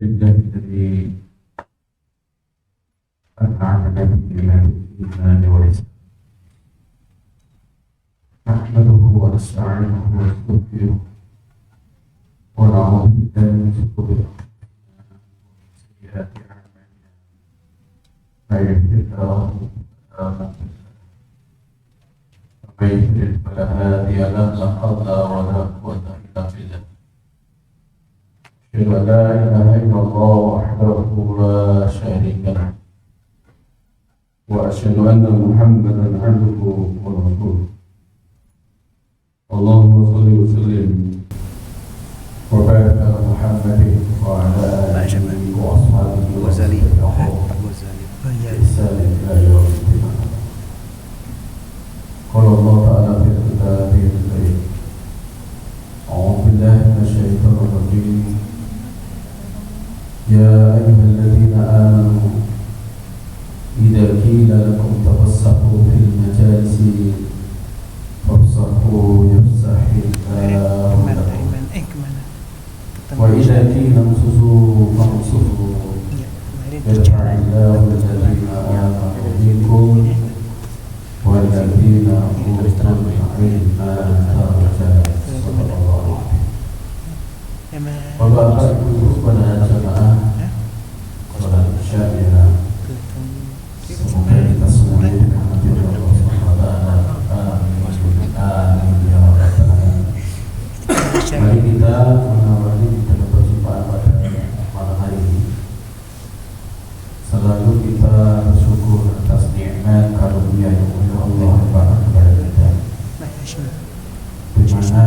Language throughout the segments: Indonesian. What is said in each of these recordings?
بالله الذي أنعم بنا بالإيمان والإسلام نحمده ونستعينه ونستغفره ونعوذ بالله من شرور أنفسنا وسيئات أعمالنا من يهده الله فلا مضل له ومن يضلل فلا هادي له لا حول ولا قوة إلا بالله أشهد أن لا إله إلا الله وحده لا شريك له وأشهد أن محمدا عبده ورسوله اللهم صل وسلم وبارك على محمد وعلى آله وأصحابه وسلم بإحسان إلى يوم الدين. قال الله تعالى في كتابه الكريم أعوذ بالله من الشيطان الرجيم يا أيها الذين آمنوا إذا قيل لكم تفسحوا في المجالس فافسحوا يفسح الله لكم وإذا قيل انصتوا فانصتوا يرفع الله الذين آمنوا منكم والذين أوتوا العلم درجات. صدق الله العظيم. Bapak Ibu pada jemaah salat Isya ya. Semoga kita semuanya dirahmati oleh Allah Subhanahu wa taala. Amin ya rabbal alamin. Mari kita mengawali dalam perjumpaan pada malam hari ini. Selalu kita bersyukur atas nikmat karunia yang Allah berikan kepada kita. Di mana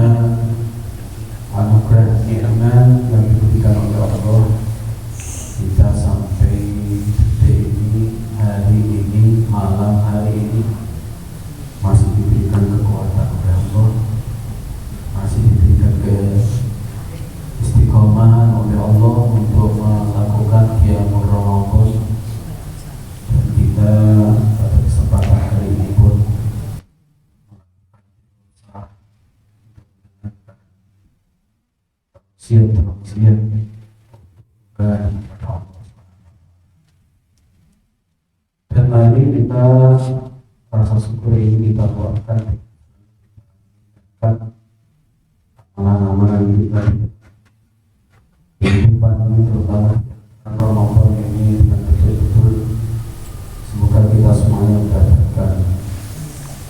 anugerah nikmat yang diberikan oleh Allah kita sampai detik ini, hari ini, malam hari ini masih diberikan kekuatan oleh Allah, masih diberikan istiqomahan oleh Allah untuk melakukan qiyamul Ramadan. Dan kita pada kesempatan hari ini pun siap kepada Allah. Dan mari kita rasa syukur ini kita buatkan amalan-amalan kita kehidupan ini, terutama Ramadan ini dengan betul-betul semoga kita semuanya mendapatkan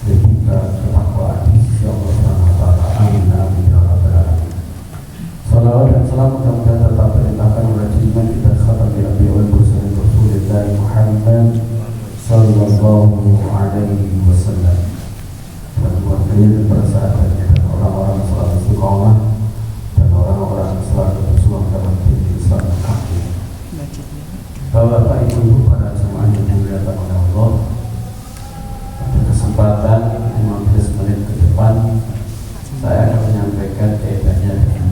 kehidupan ketakwaan di sisi Allah Subhanahu wa taala. Amin amin ya rabbal alamin. Salawat dan salam mudah-mudahan tetap terlimpahkan oleh junjungan kita khatamul anbiya wal mursalin Rasulullah Muhammad sallallahu alaihi wasallam dan keluarganya dan para sahabatnya dan orang-orang selalu istiqomah dan orang-orang selalu berjuang dalam diri Islam yang kafir. Bapak Ibu para jemaah yang dimuliakan oleh Allah, pada kesempatan 15 menit ke depan saya akan menyampaikan kaitannya dengan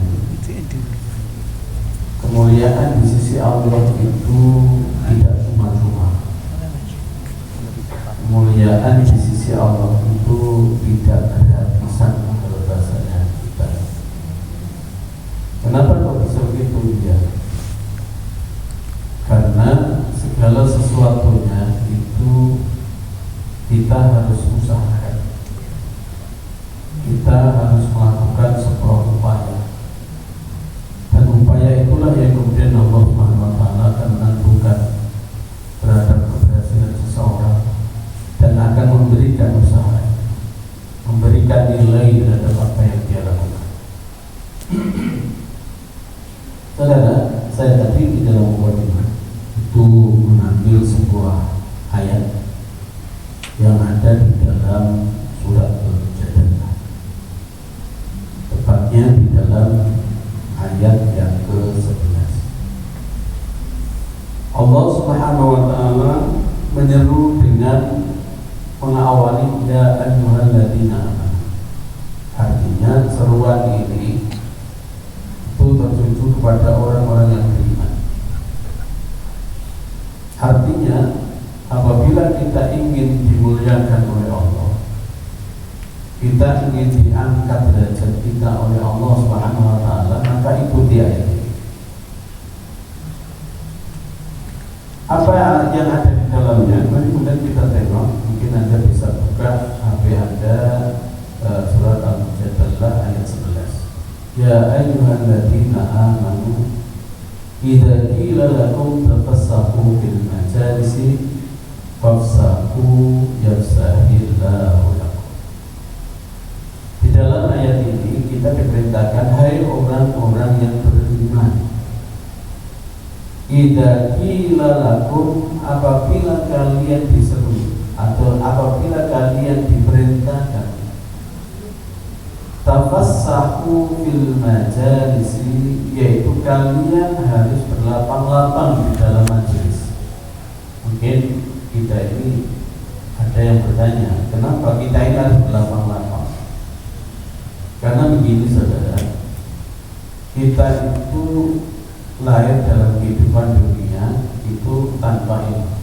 kemuliaan di sisi Allah itu tidak cuma-cuma. Kemuliaan di sisi Allah itu tidak gratisan kalau bahasanya kita. Kenapa kok bisa begitu ya? Karena segala sesuatunya itu kita harus usahakan. Kita harus melakukan sebuah upaya. Dan upaya itulah yang kemudian Allah Subhanahu wa taala akan menentukan terhadap keberhasilan seseorang dan akan memberikan usaha, memberikan nilai terhadap apa yang dia lakukan. Saudara, saya tadi di dalam mukadimah itu mengambil sebuah ayat yang ada di dalam surat Al-Jadalah, tepatnya di dalam ayat yang ke-11. Allah Subhanahu wa taala menyeru dengan mengawali ya ayyuhalladzina amanu. Artinya seruan ini itu tertuju kepada orang-orang yang beriman. Artinya apabila kita ingin dimuliakan oleh Allah, kita ingin diangkat derajat kita oleh Allah Subhanahu wa taala, maka ikuti ayat ini. Ya ayyuhalladzina amanu idza qila lakum tafassahu fil majalisi fafsahu yafsahillahu lakum. Di dalam ayat ini kita diperintahkan, hai orang-orang yang beriman, idza qila lakum, apabila kalian diseru atau apabila kalian diperintahkan, tafassahu fil majalisi, yaitu kalian harus berlapang-lapang di dalam majelis. Mungkin kita ini ada yang bertanya, kenapa kita ini harus berlapang-lapang? Karena begini saudara, kita itu lahir dalam kehidupan dunia itu tanpa ilmu,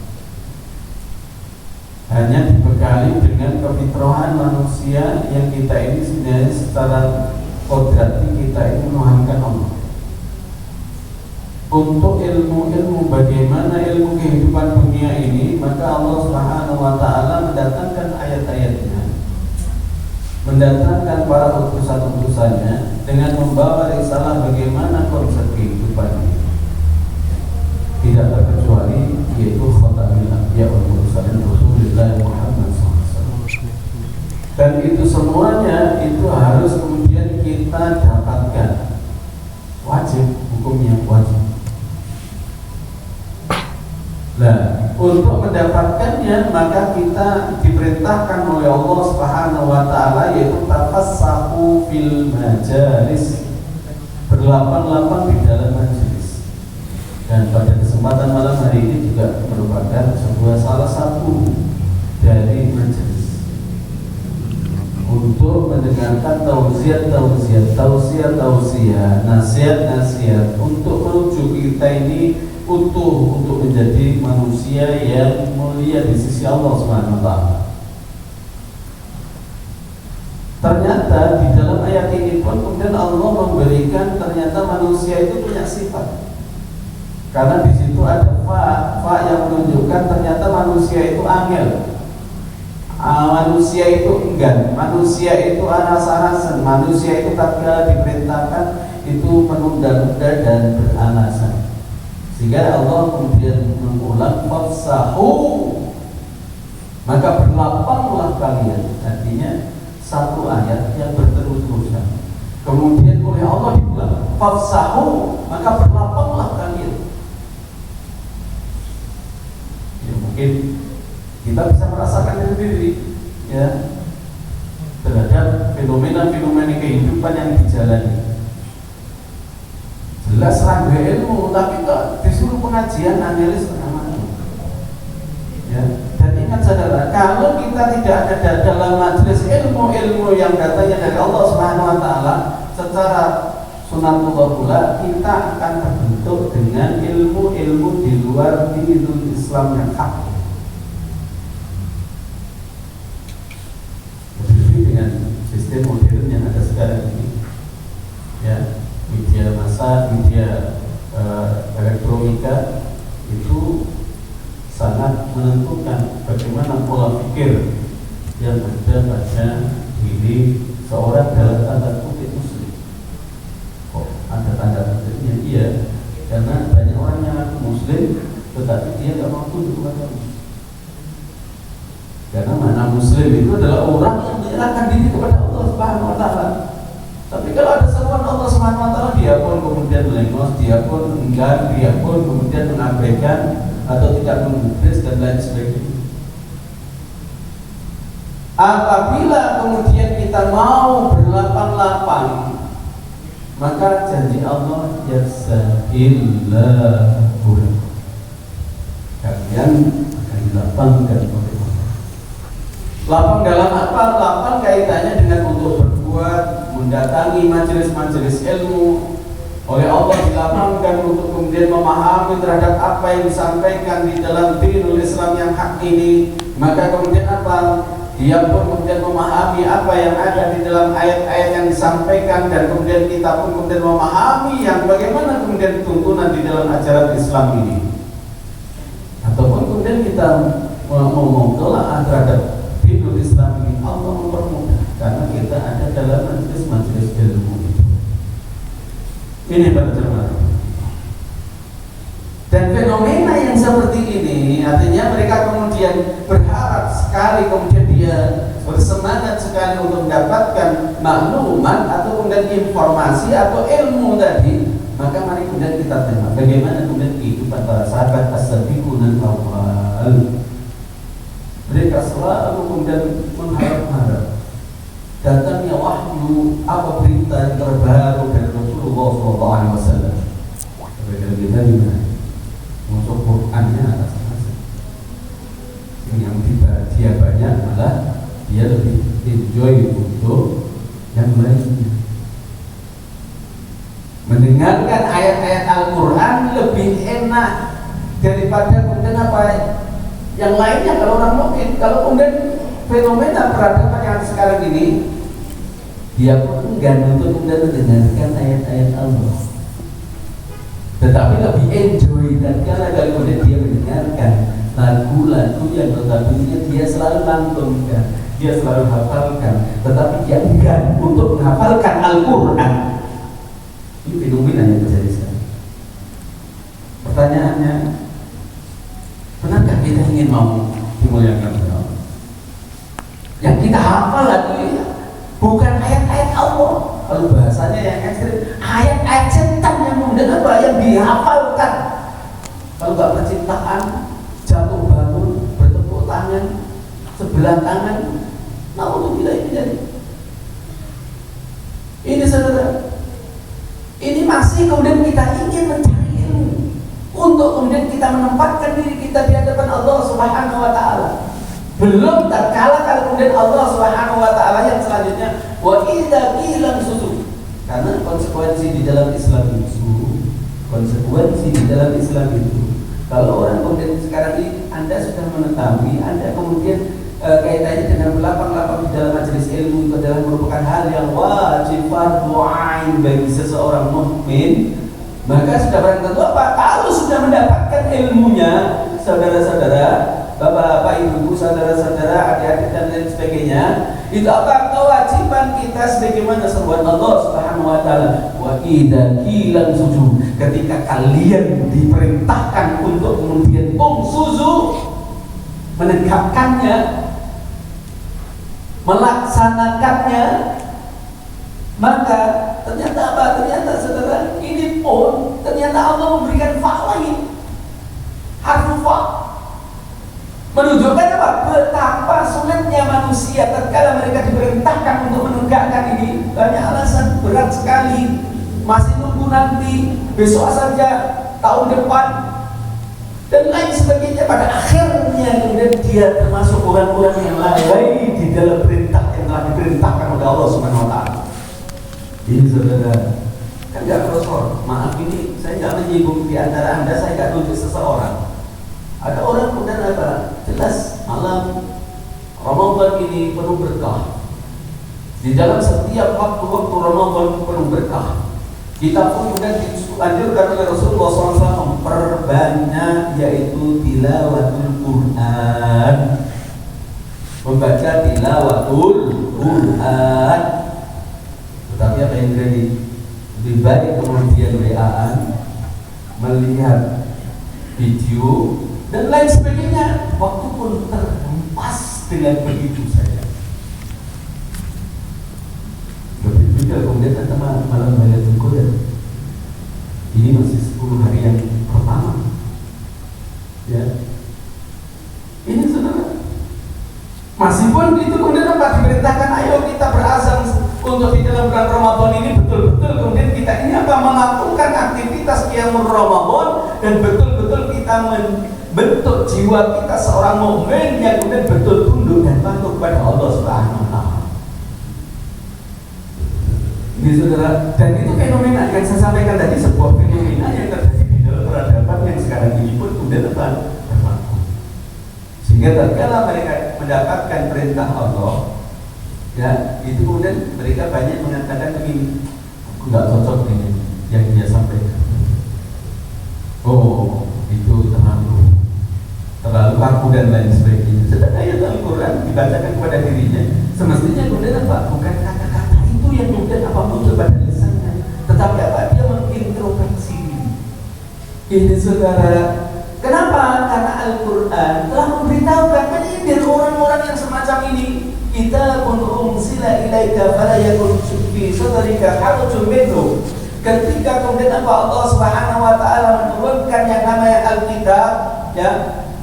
hanya dibekali dengan kefitrahan manusia yang kita ini sebenarnya secara kodrati kita ini menuhankan Allah. Untuk ilmu bagaimana ilmu kehidupan dunia ini, maka Allah Subhanahu wa taala mendatangkan ayat-ayatnya, mendatangkan para utusan-utusannya dengan membawa risalah bagaimana konsep kehidupan ini. Tidak terkecuali yaitu khatamul anbiya wal mursalin Rasulullah Muhammad SAW. Dan itu semuanya itu harus kemudian kita dapatkan, wajib, hukumnya wajib. Nah, untuk mendapatkannya maka kita diperintahkan oleh Allah Subhanahu wa taala yaitu tafassahu fil majalis, berlapang-lapang di dalam majelis. Dan pada kesempatan malam hari ini juga merupakan sebuah salah satu dari majelis untuk mendengarkan tausiah, nasihat untuk menuju kita ini utuh untuk menjadi manusia yang mulia di sisi Allah Subhanahu wa taala. Ternyata di dalam ayat ini pun kemudian Allah memberikan ternyata manusia itu punya sifat. Karena di situ ada fa yang menunjukkan ternyata manusia itu angel. Manusia itu enggan, manusia itu anas-anasan, manusia itu tatkala diperintahkan itu menunda-nunda dan beralasan. Sehingga Allah kemudian mengulang fafsahu, maka berlapanglah kalian. Artinya satu ayat yang berterus-terusan. Kemudian oleh Allah diulang fafsahu, maka berlapanglah kalian. Ya, mungkin kita bisa merasakan sendiri ya terhadap fenomena-fenomena kehidupan yang dijalani. Jelas rangga ilmu, tapi kok disuruh pengajian analis setengah mati. Ya, dan ingat saudara, kalau kita tidak ada dalam majelis ilmu yang katanya dari Allah Subhanahu wa taala secara sunatullah pula, kita akan terbentuk dengan ilmu-ilmu di luar dinul Islam yang hak. Jadi dengan sistem modern yang ada sekarang ini, ya, media massa, media elektronika itu sangat menentukan bagaimana pola pikir yang ada pada diri seorang dalam tanda kutip muslim. Kok ada tanda kutipnya? Iya, karena banyak orang yang ngaku muslim tetapi dia tidak mau tunduk kepada muslim. Karena mana muslim itu adalah orang yang menyerahkan diri kepada Allah Subhanahu wa taala. Tapi kalau ada seruan Allah Subhanahu wa taala, dia pun kemudian melengos, dia pun enggan, dia pun kemudian mengabaikan atau tidak menggubris dan lain sebagainya. Apabila kemudian kita mau berlapang-lapang, maka janji Allah yasahillahu, kalian akan dilapangkan oleh Allah. Lapang dalam apa? Lapang kaitannya dengan untuk berbuat, mendatangi majelis-majelis ilmu. Oleh Allah dilapangkan untuk kemudian memahami terhadap apa yang disampaikan di dalam dinul Islam yang hak ini. Maka kemudian apa? Dia pun kemudian memahami apa yang ada di dalam ayat-ayat yang disampaikan, dan kemudian kita pun kemudian memahami yang bagaimana kemudian tuntunan di dalam ajaran Islam ini. Ataupun kemudian kita mau telah terhadap dinul Islam ini, Allah mempermudah karena kita ada dalam majelis-majelis ilmu itu. Ini para jemaah. Dan fenomena yang seperti ini artinya mereka kemudian berharap sekali, kemudian dia bersemangat sekali untuk mendapatkan maklumat atau kemudian informasi atau ilmu tadi. Maka mari kemudian kita tengok bagaimana kemudian kehidupan para sahabat as-sabiqun al-awwal. Mereka selalu kemudian mengharap-harap datangnya wahyu apa berita yang terbaru dari Rasulullah SAW. Bagaimana kita gimana? Untuk Qurannya atas-atas. Yang dia banyak malah dia lebih enjoy untuk yang lainnya. Mendengarkan ayat-ayat Al-Quran lebih enak daripada kemudian apa yang lainnya kalau orang mukmin. Kalau kemudian fenomena peradaban yang sekarang ini, dia pun enggan untuk kemudian mendengarkan ayat-ayat Allah, tetapi lebih enjoy dan kalau kemudian dia mendengarkan lagu-lagu yang notabene dia selalu lantunkan, dia selalu hafalkan, tetapi dia enggan untuk menghafalkan Al-Quran. Ini fenomena yang terjadi sekarang. Pertanyaannya, benarkah kita ingin mau dimuliakan oleh Allah? Yang kita hafal lagi bukan ayat-ayat Allah. Kalau bahasanya yang ekstrim, ayat-ayat setan yang kemudian apa yang dihafalkan. Kalau nggak percintaan, jatuh bangun, bertepuk tangan, sebelah tangan, nah untuk tidak ini jadi. Ini saudara, ini masih kemudian kita ingin mencari ilmu untuk kemudian kita menempatkan diri kita di hadapan Allah Subhanahu Wa Taala. Belum tatkala kalau kemudian Allah Subhanahu Wa Taala yang selanjutnya wa idza qila susu. Karena konsekuensi di dalam Islam itu, kalau orang kemudian sekarang ini Anda sudah mengetahui, Anda kemudian kaitannya dengan berlapang-lapang di dalam majelis ilmu itu adalah merupakan hal yang wajib fardu ain bagi seseorang mukmin, maka sudah barang tentu apa? Kalau sudah mendapatkan ilmunya, saudara-saudara, bapak-bapak, ibu-ibu, saudara-saudara, adik-adik dan lain sebagainya, itu apa kewajiban kita sebagaimana seruan Allah Subhanahu Wa Taala, wa idza qila suju, ketika kalian diperintahkan untuk kemudian suzu, menegakkannya, melaksanakannya, maka ternyata apa? Ternyata saudara, ini pun ternyata Allah memberikan fa lain, harfu fa, menunjukkan apa? Betapa sulitnya manusia tatkala mereka diperintahkan untuk menegakkan ini. Banyak alasan, berat sekali, masih nunggu nanti, besok saja, tahun depan, dan lain sebagainya. Pada akhirnya kemudian dia termasuk orang-orang yang lalai di dalam perintah yang telah diperintahkan oleh Allah Subhanahu Wa Taala. Ini saudara, kan nggak prosor. Maaf ini saya nggak menyinggung di antara Anda, saya nggak tunjuk seseorang. Ada orang kemudian apa? Jelas malam Ramadan ini penuh berkah. Di dalam setiap waktu-waktu Ramadan penuh berkah. Kita pun kemudian dianjurkan oleh Rasulullah SAW memperbanyak yaitu tilawatul Quran, membaca tilawatul Quran. Tetapi apa yang terjadi? Lebih baik kemudian WA-an, melihat video dan lain sebagainya, waktu pun terhempas dengan begitu saja. Berbeda kemudian kata malam Lailatul Qadar. Ini masih 10 hari yang pertama. Ya. Ini saudara. Masih pun itu kemudian apa diperintahkan, ayo kita berazam untuk di dalam bulan Ramadan ini betul-betul kemudian kita ini apa melakukan aktivitas qiyamul Ramadan dan betul-betul kita bentuk jiwa kita seorang mukmin yang kemudian betul tunduk dan patuh kepada Allah Subhanahu Wa Taala. Ini saudara, dan itu fenomena yang saya sampaikan tadi, sebuah fenomena yang terjadi di dalam peradaban yang sekarang ini pun kemudian berlaku. Sehingga tatkala mereka mendapatkan perintah Allah, ya itu kemudian mereka banyak mengatakan begini, aku nggak cocok dengan yang dia sampaikan. Oh, itu terlalu kaku dan lain sebagainya. Sedangkan ayat Al-Quran dibacakan kepada dirinya, semestinya kemudian apa? Bukan kata-kata itu yang kemudian apa muncul pada lisannya, tetapi apa? Dia Ini saudara, kenapa? Karena Al-Quran telah memberitahukan menyindir orang-orang yang semacam ini. Kitabun unzila ilaika fala yakun fi sadrika harajun minhu. Ketika kemudian Allah Subhanahu wa taala menurunkan yang namanya Alkitab, ya,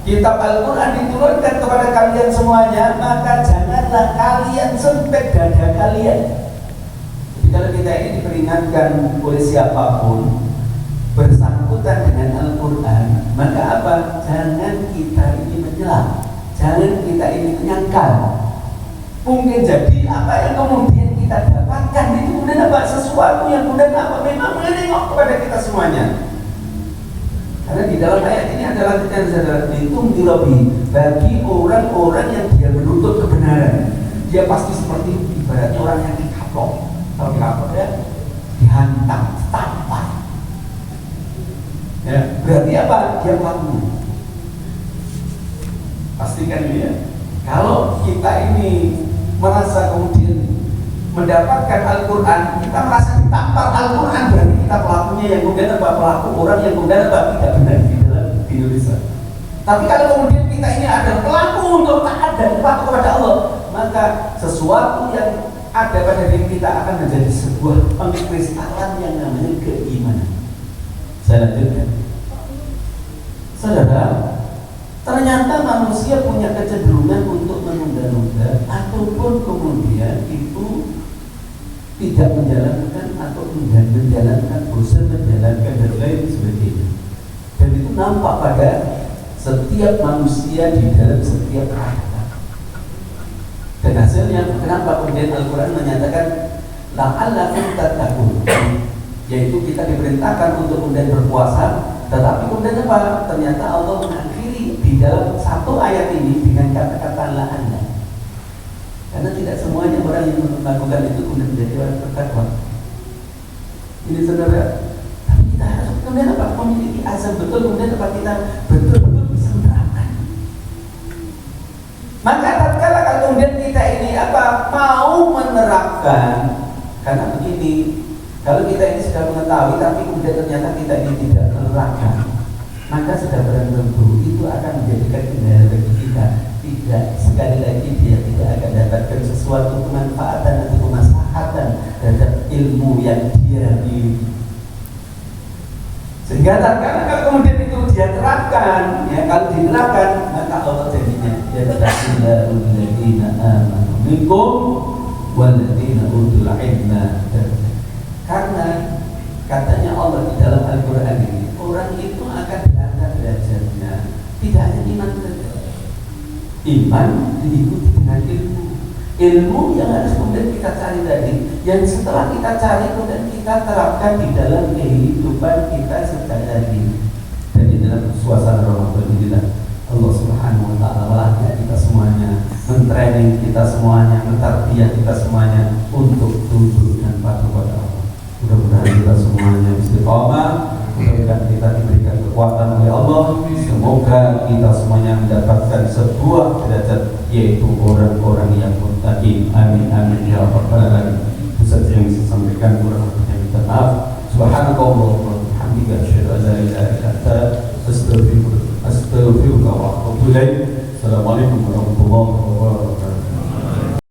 kitab Al-Quran diturunkan kepada kalian semuanya, maka janganlah kalian sempit dada kalian. Jadi kalau kita ini diperingatkan oleh siapapun bersangkutan dengan Al-Quran, maka apa? Jangan kita ini menyela, jangan kita ini menyangkal. Mungkin jadi apa yang kemudian kita dapatkan itu kemudian apa? Sesuatu yang kemudian apa? Memang menengok kepada kita semuanya. Karena di dalam ayat ini adalah dihitung dirobi bagi orang-orang yang dia menuntut kebenaran. Dia pasti seperti ibarat orang yang dikapok, tahu dikapok ya? Dihantam, tampar. Ya, berarti apa? Dia pelaku. Pastikan ini ya. Kalau kita ini merasa kemudian mendapatkan Al-Quran, kita merasa ditampar Al-Quran, berarti kita pelakunya yang kemudian apa? Pelaku orang yang kemudian apa? Tidak benar di dalam Indonesia. Tapi kalau kemudian kita ini adalah pelaku untuk taat dan patuh kepada Allah, maka sesuatu yang ada pada diri kita akan menjadi sebuah pengkristalan yang namanya keimanan. Saya lanjutkan. Saudara, ternyata manusia punya kecenderungan untuk menunda-nunda ataupun kemudian itu tidak menjalankan atau menjalankan bosan menjalankan dan lain sebagainya. Dan itu nampak pada setiap manusia di dalam setiap keadaan. Dan hasilnya kenapa kemudian Al-Quran menyatakan la'allakum tattaqun, yaitu kita diperintahkan untuk kemudian berpuasa, tetapi kemudian apa? Ternyata Allah mengakhiri di dalam satu ayat ini dengan kata-kata la'alla. Karena tidak semuanya orang yang melakukan itu kemudian menjadi orang bertakwa. Ini saudara, tapi kita harus kemudian apa? Memiliki azam betul, kemudian apa? Kita betul-betul bisa menerapkan. Maka tatkala kalau kemudian kita ini apa? Mau menerapkan, karena begini, kalau kita ini sudah mengetahui tapi kemudian ternyata kita ini tidak menerapkan, maka sudah barang tentu itu akan menjadikan kendala bagi kita. Tidak, sekali lagi dia tidak akan dapatkan sesuatu kemanfaatan atau kemaslahatan terhadap ilmu yang dia miliki. Sehingga kalau kemudian itu dia terapkan, ya, kalau diterapkan maka Allah jadinya yattaqillahul ladzina amanu minkum wal ladzina utul ilma. Karena katanya Allah di dalam Al-Quran ini, orang itu akan diangkat derajatnya tidak hanya iman saja. Iman diikuti dengan ilmu. Ilmu yang harus kemudian kita cari tadi, yang setelah kita cari kemudian kita terapkan di dalam kehidupan kita sehari-hari. Dan di dalam suasana Ramadan inilah Allah Subhanahu wa taala melaknat kita semuanya, mentraining kita semuanya, mentarbiyah kita semuanya untuk tunduk dan patuh pada Allah. Mudah-mudahan kita semuanya istiqamah, mudah-mudahan kita diberikan kekuatan oleh Allah. Semoga kita semuanya mendapatkan sebuah derajat, yaitu orang-orang yang muttaqin. Amin amin ya rabbal alamin. Itu saja yang bisa sampaikan, kurang lebihnya minta maaf. Subhanakallahumma wa bihamdika asyhadu an la ilaha illa anta astaghfiruka wa atubu ilaik. Assalamualaikum warahmatullahi wabarakatuh.